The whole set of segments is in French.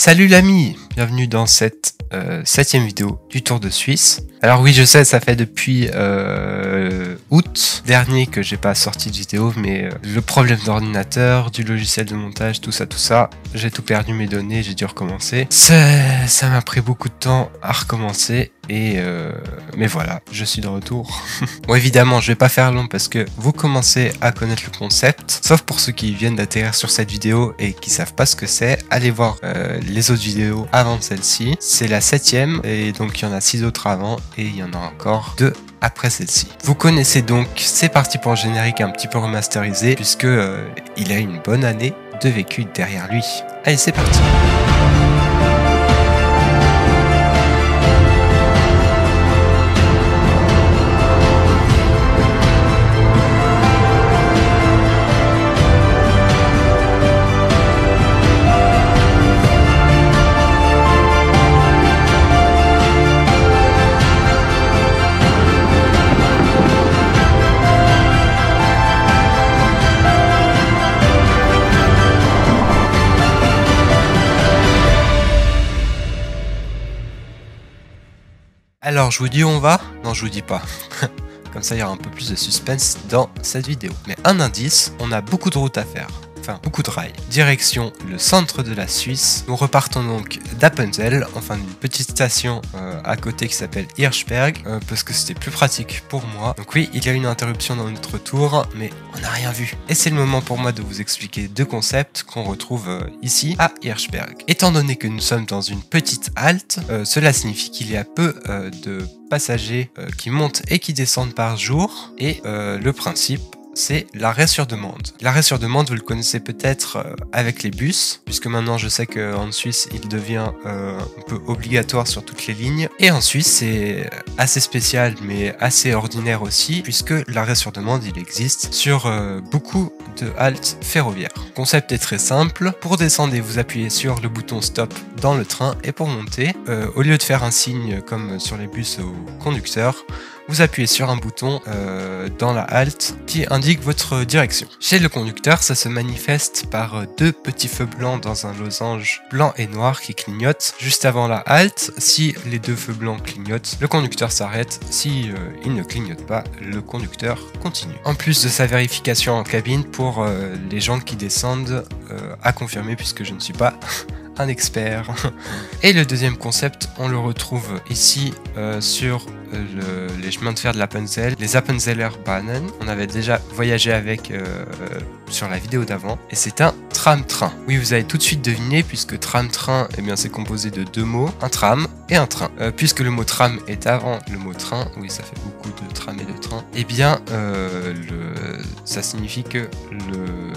Salut l'ami, bienvenue dans cette 7ème vidéo du Tour de Suisse. Alors oui, je sais, ça fait depuis août dernier que j'ai pas sorti de vidéo, mais le problème d'ordinateur, du logiciel de montage, tout ça, j'ai tout perdu mes données, j'ai dû recommencer. Ça m'a pris beaucoup de temps à recommencer. Mais voilà, je suis de retour. Bon, évidemment, je vais pas faire long parce que vous commencez à connaître le concept. Sauf pour ceux qui viennent d'atterrir sur cette vidéo et qui savent pas ce que c'est. Allez voir les autres vidéos avant celle-ci. C'est la 7ème et donc il y en a 6 autres avant et il y en a encore 2 après celle-ci. Vous connaissez donc C'est parti pour le générique un petit peu remasterisé puisque il a une bonne année de vécu derrière lui. Allez, c'est parti. Alors, je vous dis où on va? Non, je vous dis pas. Comme ça, il y aura un peu plus de suspense dans cette vidéo. Mais un indice, on a beaucoup de routes à faire. Enfin, beaucoup de rails. Direction le centre de la Suisse. Nous repartons donc d'Appenzell, enfin d'une petite station à côté qui s'appelle Hirschberg, parce que c'était plus pratique pour moi. Donc oui, il y a une interruption dans notre tour, mais on n'a rien vu. Et c'est le moment pour moi de vous expliquer deux concepts qu'on retrouve ici à Hirschberg. Étant donné que nous sommes dans une petite halte, cela signifie qu'il y a peu de passagers qui montent et qui descendent par jour. Et le principe, c'est l'arrêt sur demande. L'arrêt sur demande, vous le connaissez peut-être avec les bus, puisque maintenant je sais qu'en Suisse, il devient un peu obligatoire sur toutes les lignes. Et en Suisse, c'est assez spécial, mais assez ordinaire aussi, puisque l'arrêt sur demande, il existe sur beaucoup de haltes ferroviaires. Le concept est très simple. Pour descendre, vous appuyez sur le bouton stop dans le train, et pour monter, au lieu de faire un signe comme sur les bus au conducteur, vous appuyez sur un bouton dans la halte qui indique votre direction. Chez le conducteur, ça se manifeste par deux petits feux blancs dans un losange blanc et noir qui clignotent juste avant la halte. Si les deux feux blancs clignotent, le conducteur s'arrête. Si il ne clignote pas, le conducteur continue. En plus de sa vérification en cabine pour les gens qui descendent, à confirmer puisque je ne suis pas un expert. Et le deuxième concept, on le retrouve ici sur les chemins de fer de l'Appenzell, les Appenzeller Bahnen. On avait déjà voyagé avec sur la vidéo d'avant, et c'est un tram-train. Oui, vous avez tout de suite deviné, puisque tram-train, eh bien c'est composé de deux mots, un tram et un train. Puisque le mot tram est avant le mot train, oui, ça fait beaucoup de tram et de train, eh bien ça signifie que le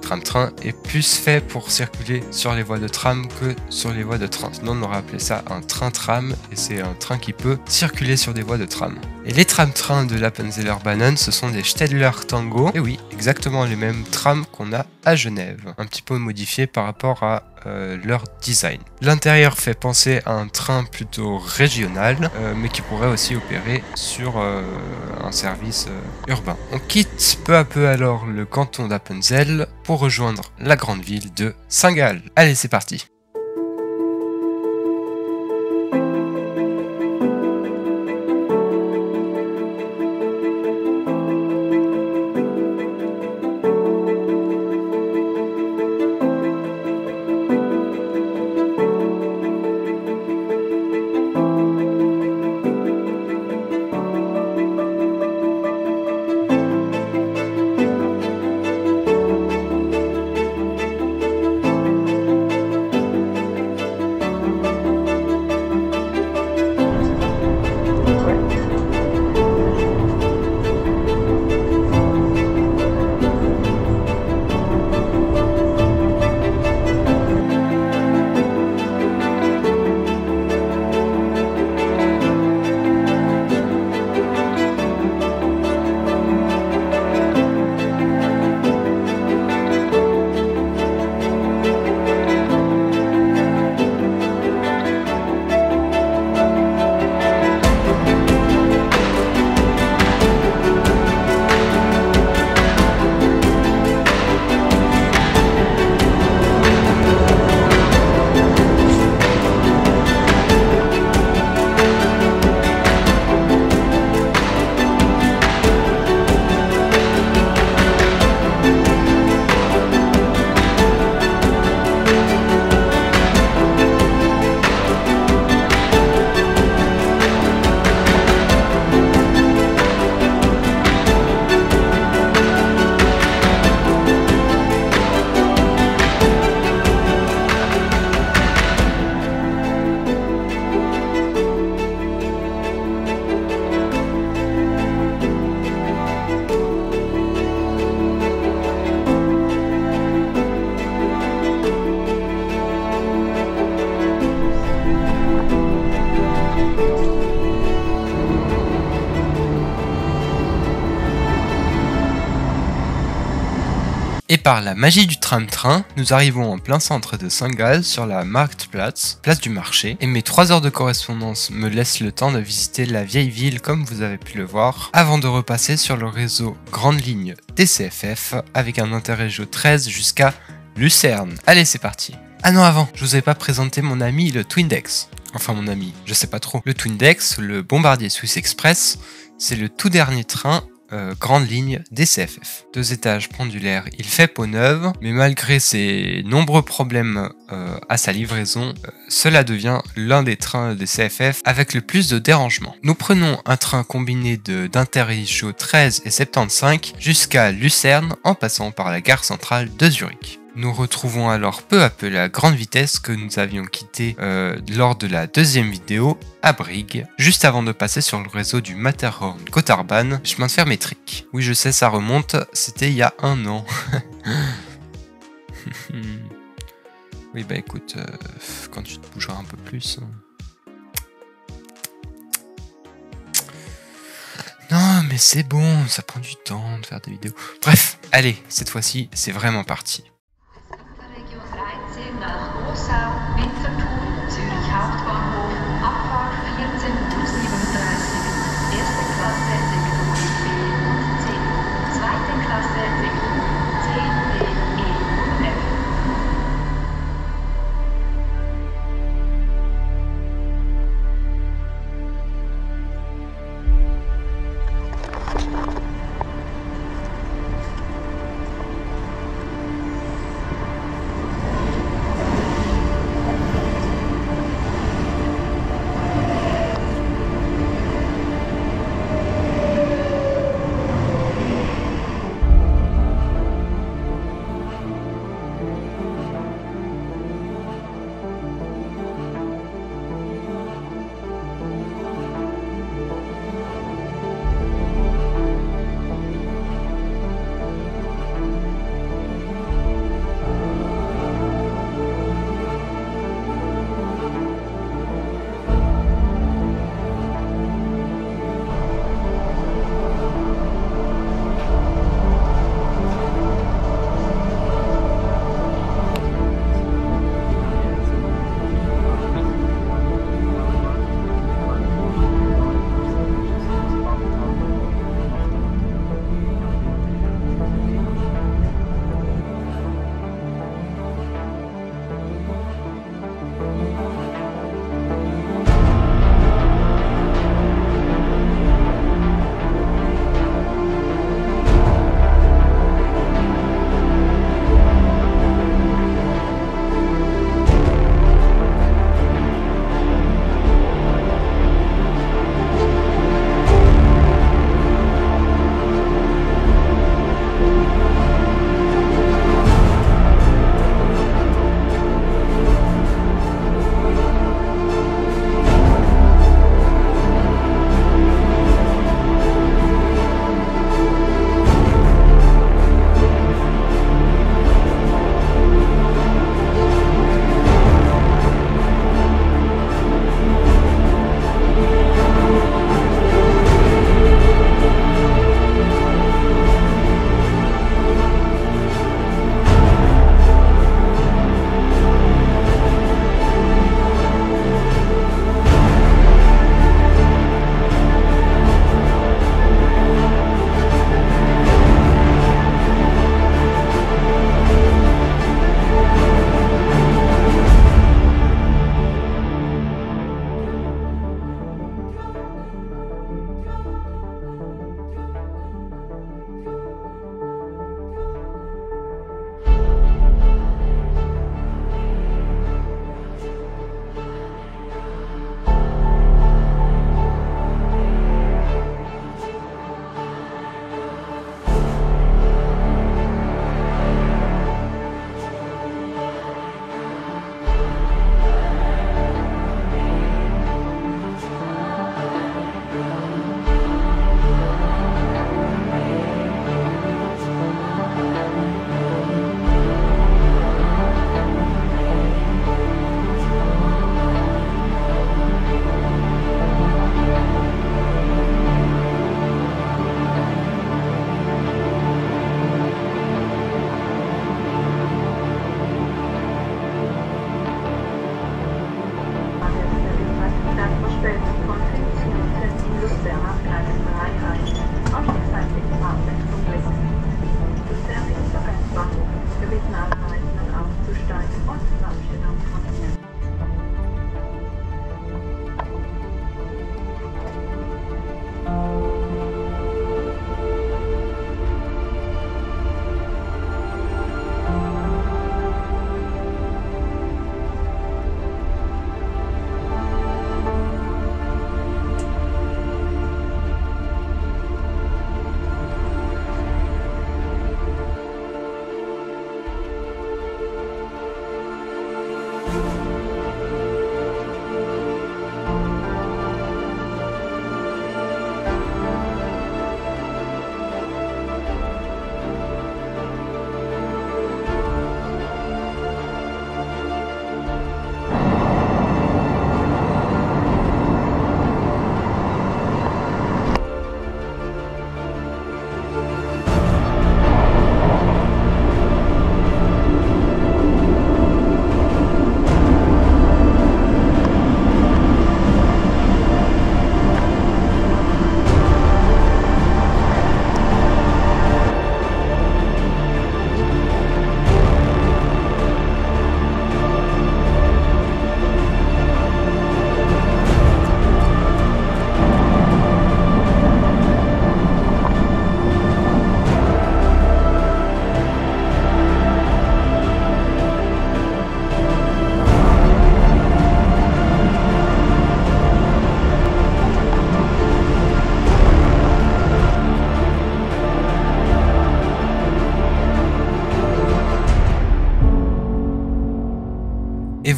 tram-train est plus fait pour circuler sur les voies de tram que sur les voies de train. Sinon, on aurait appelé ça un train-tram, et c'est un train qui peut circuler sur des voies de tram. Et les tram-trains de l'Appenzeller Bahnen, ce sont des Stedler Tango. Et oui, exactement les mêmes trams qu'on a à Genève. Un petit peu modifiés par rapport à leur design. L'intérieur fait penser à un train plutôt régional, mais qui pourrait aussi opérer sur un service urbain. On quitte peu à peu alors le canton d'Appenzell pour rejoindre la grande ville de Saint-Gall. Allez, c'est parti! Et par la magie du tram-train, nous arrivons en plein centre de Saint-Gall sur la Marktplatz, place du marché, et mes 3 heures de correspondance me laissent le temps de visiter la vieille ville comme vous avez pu le voir, avant de repasser sur le réseau Grande Ligne DCFF avec un interrégio 13 jusqu'à Lucerne. Allez, c'est parti. Ah non, avant, je vous ai pas présenté mon ami le Twindex. Enfin mon ami, je sais pas trop. Le Twindex, le Bombardier Swiss Express, c'est le tout dernier train grande ligne DCFF. 2 étages pendulaires, il fait peau neuve, mais malgré ses nombreux problèmes à sa livraison, cela devient l'un des trains DCFF avec le plus de dérangements. Nous prenons un train combiné d'Interregio 13 et 75 jusqu'à Lucerne en passant par la gare centrale de Zurich. Nous retrouvons alors peu à peu la grande vitesse que nous avions quittée lors de la deuxième vidéo à Brigue, juste avant de passer sur le réseau du Matterhorn-Gotthardbahn, chemin de fer métrique. Oui, je sais, ça remonte, c'était il y a 1 an. Oui, bah écoute, quand tu te bougeras un peu plus... Non, mais c'est bon, ça prend du temps de faire des vidéos. Bref, allez, cette fois-ci, c'est vraiment parti. Nach Rossau, Winterthur, Zürich Hauptbahnhof, Abfahrt 14:37 Uhr, 1. Klasse Sektor B und C, 2. Klasse Sektor C, D, E und F.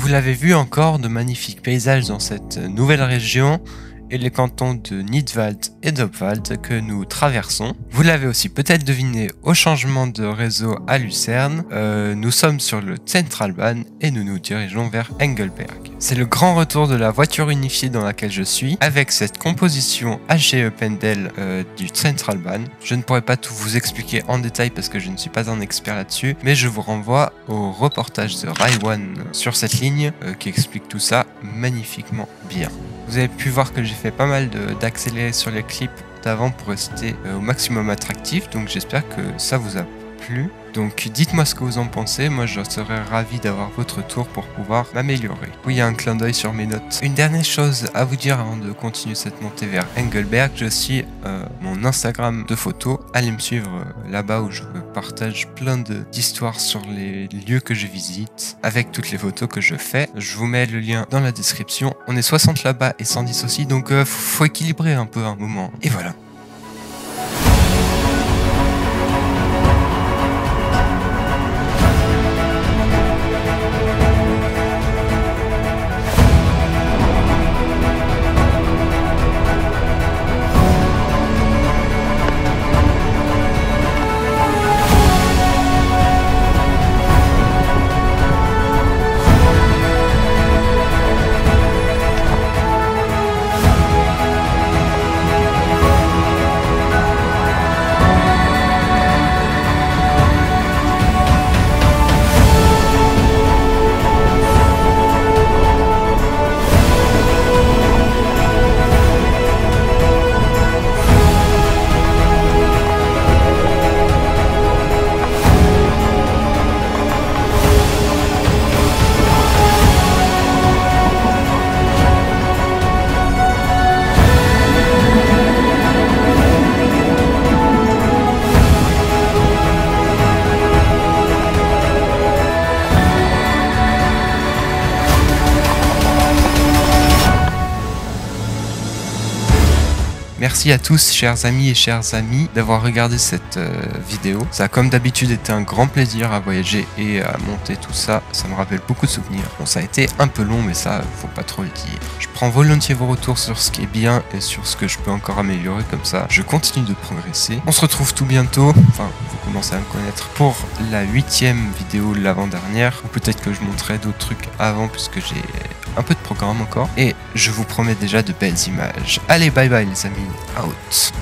Vous l'avez vu, encore de magnifiques paysages dans cette nouvelle région et les cantons de Nidwald et d'Obwald que nous traversons. Vous l'avez aussi peut-être deviné au changement de réseau à Lucerne, nous sommes sur le Zentralbahn et nous nous dirigeons vers Engelberg. C'est le grand retour de la voiture unifiée dans laquelle je suis, avec cette composition HGE Pendel du Zentralbahn. Je ne pourrais pas tout vous expliquer en détail parce que je ne suis pas un expert là-dessus, mais je vous renvoie au reportage de Raiwan sur cette ligne qui explique tout ça magnifiquement bien. Vous avez pu voir que j'ai fait pas mal d'accélérés sur les clips d'avant pour rester au maximum attractif, donc j'espère que ça vous a plu. Donc dites-moi ce que vous en pensez, moi je serais ravi d'avoir votre retour pour pouvoir m'améliorer. Oui, il y a un clin d'œil sur mes notes. Une dernière chose à vous dire avant de continuer cette montée vers Engelberg, j'ai aussi mon Instagram de photos. Allez me suivre là-bas où je partage plein d'histoires sur les lieux que je visite, avec toutes les photos que je fais. Je vous mets le lien dans la description. On est 60 là-bas et 110 aussi, donc faut équilibrer un peu un moment. Et voilà. Merci à tous, chers amis et chères amies, d'avoir regardé cette vidéo. Ça a comme d'habitude été un grand plaisir à voyager et à monter tout ça. Ça me rappelle beaucoup de souvenirs. Bon, ça a été un peu long, mais ça, faut pas trop le dire. Je prends volontiers vos retours sur ce qui est bien et sur ce que je peux encore améliorer, comme ça je continue de progresser. On se retrouve tout bientôt, enfin, vous commencez à me connaître, pour la 8e vidéo, l'avant-dernière. Ou peut-être que je montrerai d'autres trucs avant, puisque j'ai un peu de programme encore. Et je vous promets déjà de belles images. Allez, bye bye les amis. Out.